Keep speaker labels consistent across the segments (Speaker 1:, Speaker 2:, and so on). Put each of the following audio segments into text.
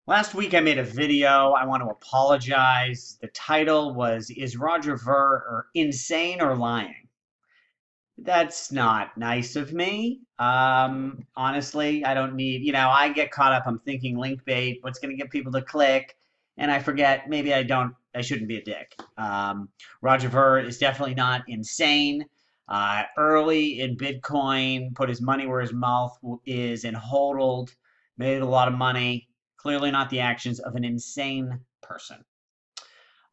Speaker 1: Last week I made a video. I want to apologize. The title was Is Roger Ver Insane or Lying? That's not nice of me. Honestly, I don't need, I get caught up. I'm thinking link bait, what's going to get people to click, and I forget maybe I shouldn't be a dick. Roger Ver is definitely not insane. Early in Bitcoin, put his money where his mouth is and hodled, made a lot of money. Clearly not the actions of an insane person.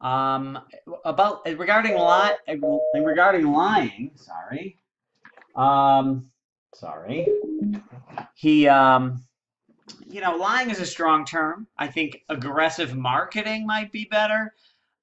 Speaker 1: Um, about regarding lying, sorry. Um, sorry. He, lying is a strong term. I think aggressive marketing might be better.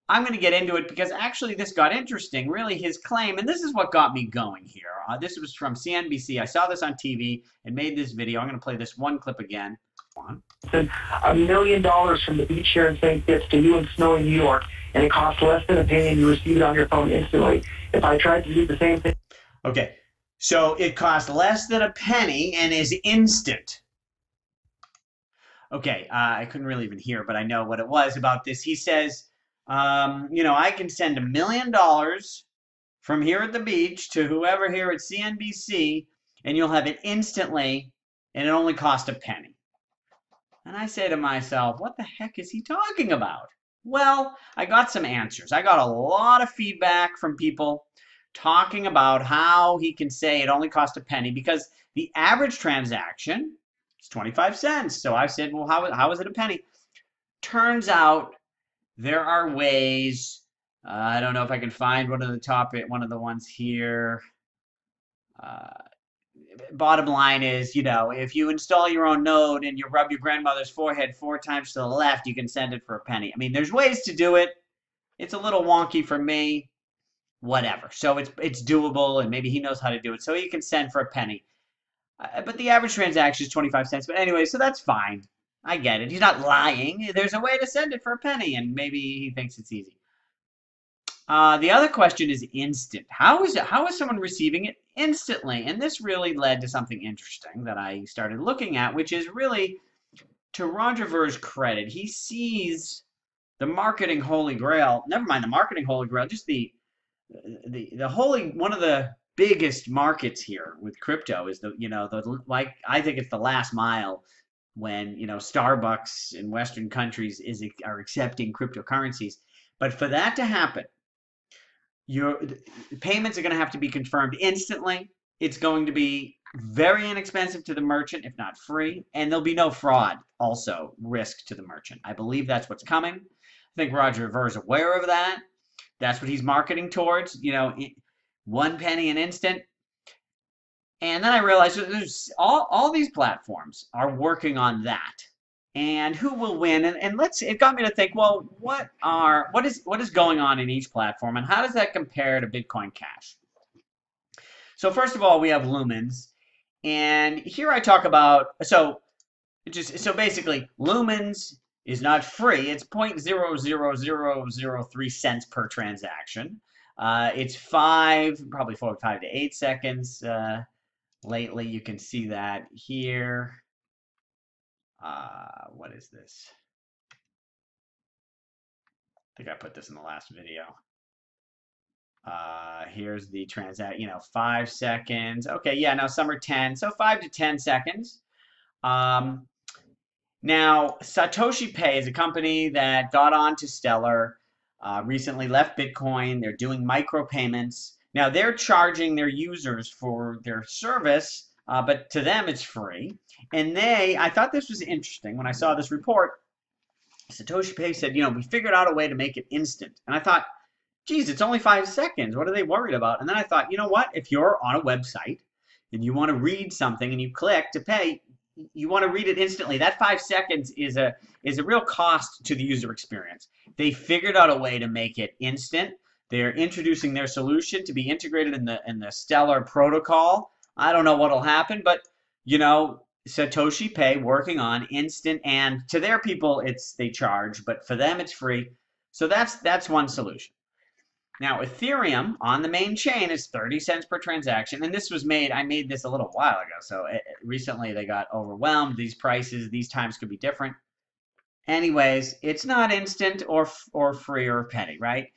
Speaker 1: I'm going to get into it because actually this got interesting. Really, his claim, and this is what got me going here. This was from CNBC. I saw this on TV and made this video. I'm going to play this one clip again.
Speaker 2: $1 million from the beach here in St. Kitts to you in snowy New York, and it costs less than a penny, and you receive it on your phone instantly. If I tried to do the same thing.
Speaker 1: Okay, so it costs less than a penny and is instant. Okay, I couldn't really even hear, but I know what it was about this. He says, I can send $1 million from here at the beach to whoever here at CNBC, and you'll have it instantly, and it only costs a penny. And I say to myself, what the heck is he talking about? Well, I got some answers. I got a lot of feedback from people talking about how he can say it only cost a penny because the average transaction is 25 cents. So I said, well, how is it a penny? Turns out there are ways. I don't know if I can find one of the ones here. Bottom line is, if you install your own node and you rub your grandmother's forehead 4 times to the left, you can send it for a penny. I mean, there's ways to do it. It's a little wonky for me. Whatever. So it's doable, and maybe he knows how to do it. So you can send for a penny. But the average transaction is 25 cents. But anyway, so that's fine. I get it. He's not lying. There's a way to send it for a penny, and maybe he thinks it's easy. The other question is instant. How is someone receiving it instantly? And this really led to something interesting that I started looking at, which is really to Roger Ver's credit. He sees the marketing holy grail. Never mind the marketing holy grail, just the holy one of the biggest markets here with crypto is I think it's the last mile when Starbucks in Western countries are accepting cryptocurrencies. But for that to happen, your payments are going to have to be confirmed instantly. It's going to be very inexpensive to the merchant, if not free, and there'll be no fraud also risk to the merchant. I believe that's what's coming. I think Roger Ver is aware of that. That's what he's marketing towards, 1 penny an instant. And then I realized there's all these platforms are working on that. And who will win? And it got me to think, well, what is going on in each platform, and how does that compare to Bitcoin Cash? So first of all, we have Lumens, and here I talk about so basically Lumens is not free. It's 0.00003 cents per transaction. It's probably 5 to 8 seconds. Lately, you can see that here. What is this? I think I put this in the last video. Here's the 5 seconds. Okay, yeah, now some are 10, so 5 to 10 seconds. Now, Satoshi Pay is a company that got onto Stellar, recently left Bitcoin. They're doing micropayments. Now, they're charging their users for their service, but to them it's free. And I thought this was interesting when I saw this report. Satoshi Pay said, we figured out a way to make it instant. And I thought, geez, it's only 5 seconds. What are they worried about? And then I thought, you know what? If you're on a website and you want to read something and you click to pay, you want to read it instantly. That 5 seconds is a real cost to the user experience. They figured out a way to make it instant. They're introducing their solution to be integrated in the Stellar protocol. I don't know what'll happen, but Satoshi Pay working on instant, and to their people they charge, but for them it's free. So that's one solution. Now Ethereum on the main chain is 30 cents per transaction, and I made this a little while ago. So recently they got overwhelmed. These prices, these times could be different. Anyways, it's not instant or free or a penny, right?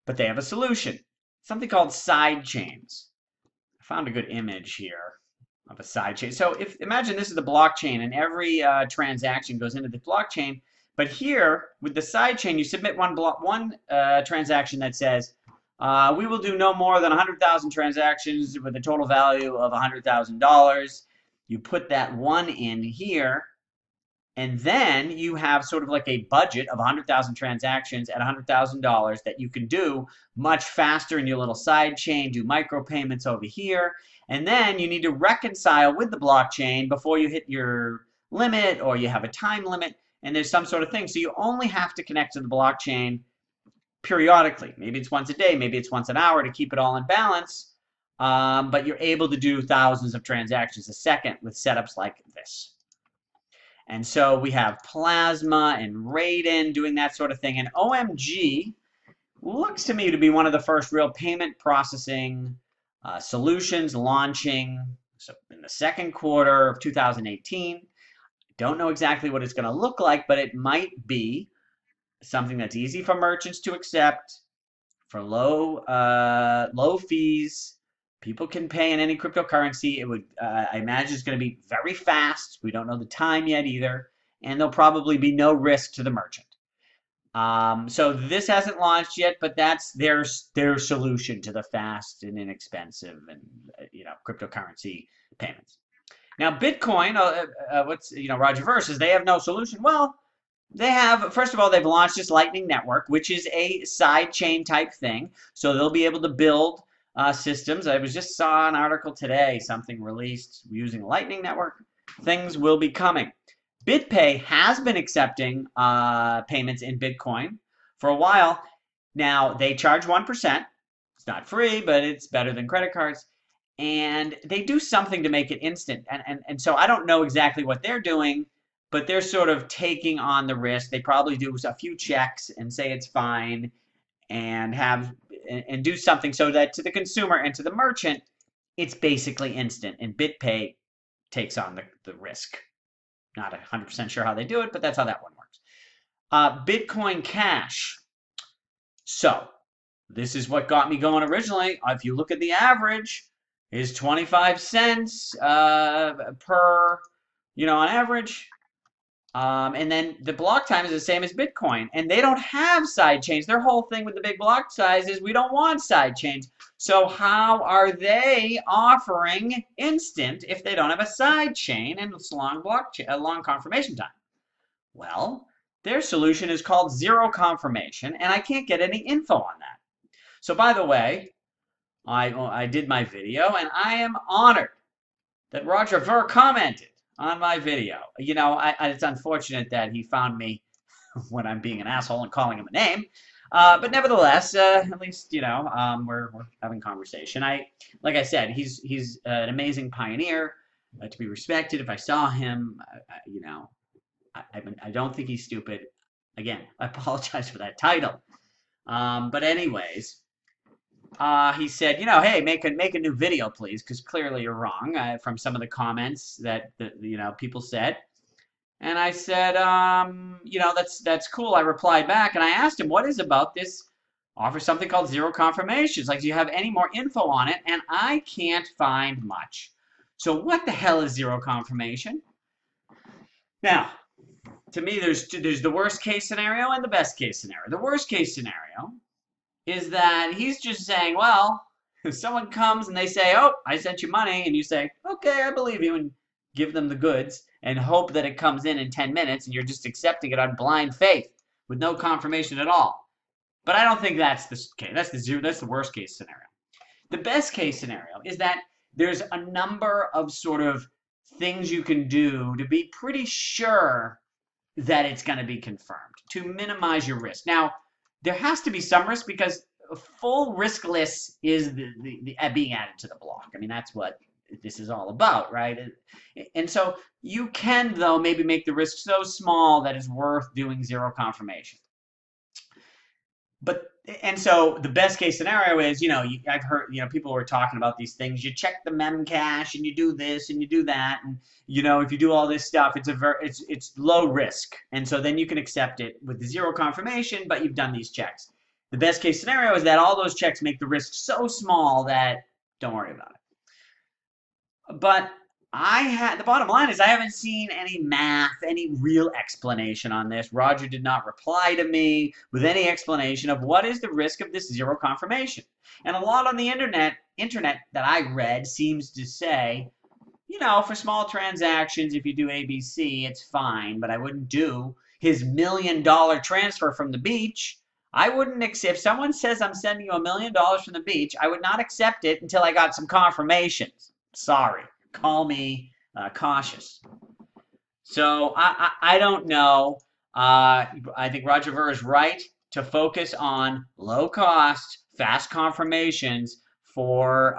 Speaker 1: But they have a solution. Something called side chains. I found a good image here of a side chain. So if imagine this is the blockchain and every transaction goes into the blockchain, but here with the side chain, you submit one transaction that says we will do no more than 100,000 transactions with a total value of $100,000. You put that one in here, and then you have sort of like a budget of 100,000 transactions at $100,000 that you can do much faster in your little side chain, do micropayments over here. And then you need to reconcile with the blockchain before you hit your limit or you have a time limit and there's some sort of thing. So you only have to connect to the blockchain periodically. Maybe it's once a day, maybe it's once an hour to keep it all in balance. But you're able to do thousands of transactions a second with setups like this. And so we have Plasma and Raiden doing that sort of thing. And OMG looks to me to be one of the first real payment processing solutions launching in the second quarter of 2018. Don't know exactly what it's going to look like, but it might be something that's easy for merchants to accept for low fees. People can pay in any cryptocurrency. It would, I imagine, it's going to be very fast. We don't know the time yet either, and there'll probably be no risk to the merchant. So this hasn't launched yet, but that's their solution to the fast and inexpensive and cryptocurrency payments. Now Bitcoin, Roger Ver says they have no solution. Well, they have, first of all, they've launched this Lightning Network, which is a side chain type thing. So they'll be able to build systems. I just saw an article today, something released using Lightning Network. Things will be coming. BitPay has been accepting payments in Bitcoin for a while. Now, they charge 1%. It's not free, but it's better than credit cards. And they do something to make it instant. And so I don't know exactly what they're doing, but they're sort of taking on the risk. They probably do a few checks and say it's fine and do something so that to the consumer and to the merchant, it's basically instant. And BitPay takes on the risk. Not 100% sure how they do it, but that's how that one works. Bitcoin Cash. So this is what got me going originally. If you look at the average, is 25 cents per, on average. And then the block time is the same as Bitcoin. And they don't have side chains. Their whole thing with the big block size is we don't want side chains. So how are they offering instant if they don't have a side chain and it's a long confirmation time? Well, their solution is called zero confirmation, and I can't get any info on that. So by the way, I did my video, and I am honored that Roger Ver commented on my video. It's unfortunate that he found me when I'm being an asshole and calling him a name. But nevertheless, at least, we're having conversation. Like I said, he's an amazing pioneer to be respected. If I saw him, I don't think he's stupid. Again, I apologize for that title. But anyways, he said, hey, make a new video, please, because clearly you're wrong from some of the comments that people said. And I said, that's cool. I replied back and I asked him, what is about this offer something called zero confirmations? Like, do you have any more info on it? And I can't find much. So what the hell is zero confirmation? Now, to me, there's the worst case scenario and the best case scenario. The worst case scenario is that he's just saying, well, if someone comes and they say, oh, I sent you money, and you say, okay, I believe you, and give them the goods and hope that it comes in 10 minutes and you're just accepting it on blind faith with no confirmation at all. But I don't think that's the case. That's the worst case scenario. The best case scenario is that there's a number of sort of things you can do to be pretty sure that it's going to be confirmed to minimize your risk. Now, there has to be some risk because full riskless is the being added to the block. I mean, that's what this is all about, right? And so you can, though, maybe make the risk so small that it's worth doing zero confirmation. But and so the best case scenario is, I've heard, people were talking about these things. You check the mem cache and you do this and you do that, and if you do all this stuff, it's low risk, and so then you can accept it with zero confirmation, but you've done these checks. The best case scenario is that all those checks make the risk so small that don't worry about it. But the bottom line is I haven't seen any math, any real explanation on this. Roger did not reply to me with any explanation of what is the risk of this zero confirmation. And a lot on the internet that I read seems to say, for small transactions, if you do ABC, it's fine, but I wouldn't do his $1 million transfer from the beach. I wouldn't accept, if someone says I'm sending you $1 million from the beach, I would not accept it until I got some confirmations. Sorry, call me cautious. So I don't know. I think Roger Ver is right to focus on low cost, fast confirmations for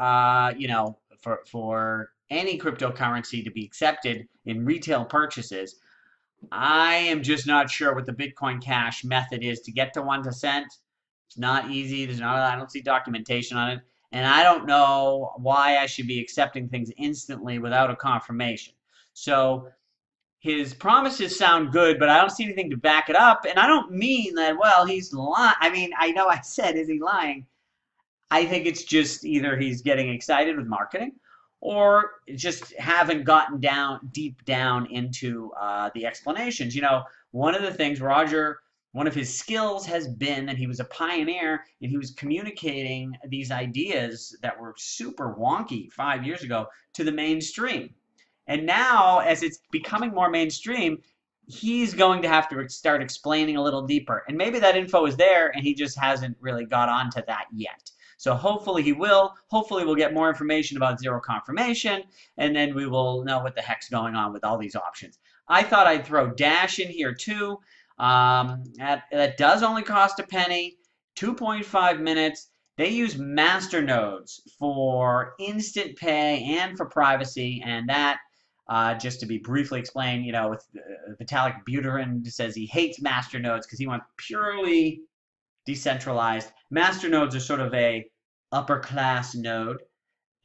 Speaker 1: for any cryptocurrency to be accepted in retail purchases. I am just not sure what the Bitcoin Cash method is to get to 1%. It's not easy. I don't see documentation on it. And I don't know why I should be accepting things instantly without a confirmation. So his promises sound good, but I don't see anything to back it up. And I don't mean that, well, he's lying. I mean, I know I said, is he lying? I think it's just either he's getting excited with marketing or just haven't gotten deep down into the explanations. One of the things one of his skills has been that he was a pioneer and he was communicating these ideas that were super wonky 5 years ago to the mainstream. And now, as it's becoming more mainstream, he's going to have to start explaining a little deeper. And maybe that info is there and he just hasn't really got onto that yet. So hopefully he will. Hopefully we'll get more information about zero confirmation, and then we will know what the heck's going on with all these options. I thought I'd throw Dash in here too. That does only cost a penny, 2.5 minutes. They use master nodes for instant pay and for privacy, and that, just to be briefly explained, with Vitalik Buterin says he hates master nodes because he wants purely decentralized. Master nodes are sort of a upper class node,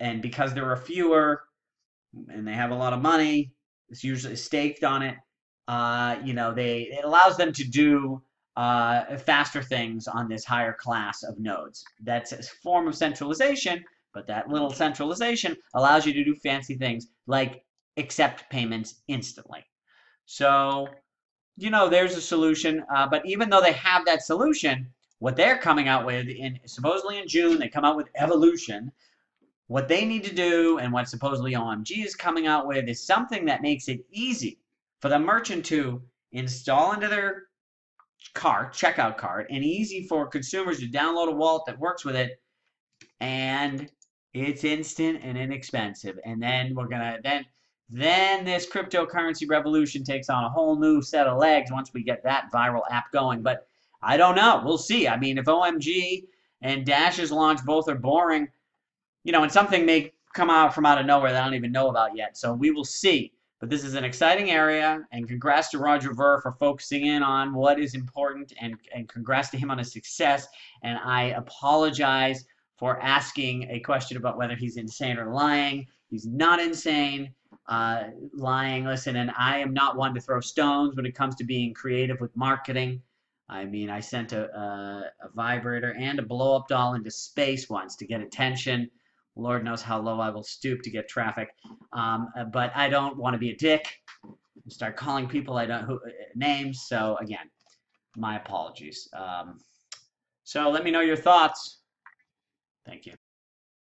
Speaker 1: and because there are fewer and they have a lot of money, it's usually staked on it. It allows them to do faster things on this higher class of nodes. That's a form of centralization, but that little centralization allows you to do fancy things like accept payments instantly. So, there's a solution. But even though they have that solution, what they're coming out with supposedly in June, they come out with Evolution. What they need to do and what supposedly OMG is coming out with is something that makes it easy for the merchant to install into their checkout cart, and easy for consumers to download a wallet that works with it, and it's instant and inexpensive. And then then this cryptocurrency revolution takes on a whole new set of legs once we get that viral app going. But I don't know. We'll see. I mean, if OMG and Dash's launch both are boring, and something may come out from out of nowhere that I don't even know about yet. So we will see. But this is an exciting area, and congrats to Roger Ver for focusing in on what is important, and congrats to him on his success. And I apologize for asking a question about whether he's insane or lying. He's not insane. Lying, listen, and I am not one to throw stones when it comes to being creative with marketing. I mean, I sent a vibrator and a blow-up doll into space once to get attention. Lord knows how low I will stoop to get traffic. But I don't want to be a dick and start calling people names. So again, my apologies. So let me know your thoughts. Thank you.